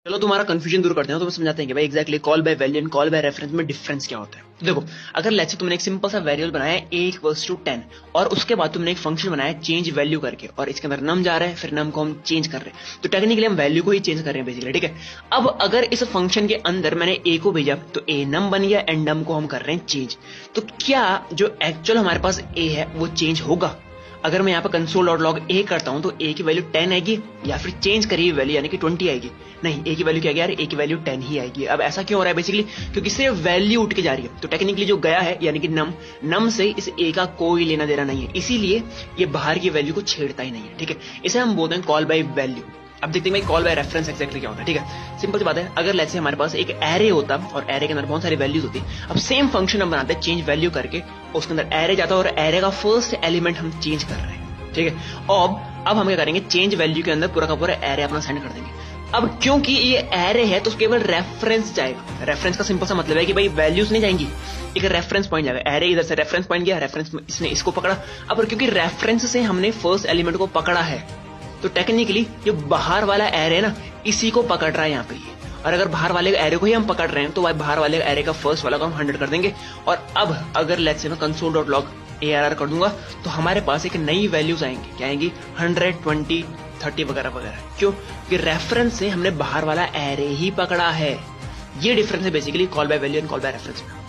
चलो तुम्हारा कंफ्यूजन दूर करते हैं, तो हम समझाते हैं कि भाई exactly call by value and call by reference में डिफरेंस क्या होता है। तो देखो, अगर लेट्स से तुमने एक सिंपल सा वेरिएबल बनाया है a इक्वल्स टू 10 और उसके बाद तुमने एक फंक्शन बनाया है चेंज वैल्यू करके, और इसके अंदर नम जा रहा है, फिर नम को हम चेंज कर रहे हैं, तो टेक्निकली हम वैल्यू को ही चेंज कर रहे हैं बेसिकली। ठीक है, अब अगर इस फंक्शन के अंदर मैंने a को भेजा तो a नम बन गया एंड नम को हम कर रहे हैं चेंज। तो क्या जो एक्चुअल हमारे पास a है वो चेंज होगा? अगर मैं यहाँ पे कंसोल डॉट लॉग ए करता हूं तो ए की वैल्यू 10 आएगी, या फिर चेंज करी वैल्यू यानी कि 20 आएगी? नहीं, ए की वैल्यू क्या आएगी यार, ए की वैल्यू 10 ही आएगी। अब ऐसा क्यों हो रहा है? बेसिकली क्योंकि सिर्फ वैल्यू उठ के जा रही है, तो टेक्निकली जो गया है यानी कि नम से इस ए का कोई लेना देना नहीं है, इसीलिए ये बाहर की वैल्यू को छेड़ता ही नहीं है। ठीक है, इसे हम बोलते हैं कॉल बाय वैल्यू। अब देखते हैं भाई कॉल बाय रेफरेंस एक्जैक्टली क्या होता है। ठीक है, सिंपल सी बात है, अगर लेट्स से हमारे पास एक एरे होता और एरे के अंदर बहुत सारी वैल्यूज होती, अब सेम फंक्शन हम बनाते हैं चेंज वैल्यू करके, उसके अंदर एरे जाता है और एरे का फर्स्ट एलिमेंट हम चेंज कर रहे हैं। ठीक है, अब हम क्या करेंगे, चेंज वैल्यू के अंदर पूरा का पूरा एरे अपना सेंड कर देंगे। अब क्योंकि ये एरे है तो केवल रेफरेंस जाएगा। रेफरेंस का सिंपल सा मतलब है कि भाई वैल्यूज नहीं जाएंगी, एक रेफरेंस पॉइंट जाएगा। एरे इधर से रेफरेंस पॉइंट गया, रेफरेंस इसने इसको पकड़ा। अब क्योंकि रेफरेंस से हमने फर्स्ट एलिमेंट को पकड़ा है, तो टेक्निकली जो बाहर वाला एरे है ना, इसी को पकड़ रहा है यहाँ पे ये। और अगर बाहर वाले एरे को ही हम पकड़ रहे हैं तो भाई बाहर वाले एरे का फर्स्ट वाला को हम 100 कर देंगे। और अब अगर लेट्स से मैं कंसोल डॉट लॉग ARR कर दूंगा तो हमारे पास एक नई वैल्यूज आएंगी। क्या आएंगी? 100, 20, 30 वगैरह वगैरह। क्यों? कि रेफरेंस से हमने बाहर वाला एरे ही पकड़ा है। ये डिफरेंस है basically call by value and call by reference में।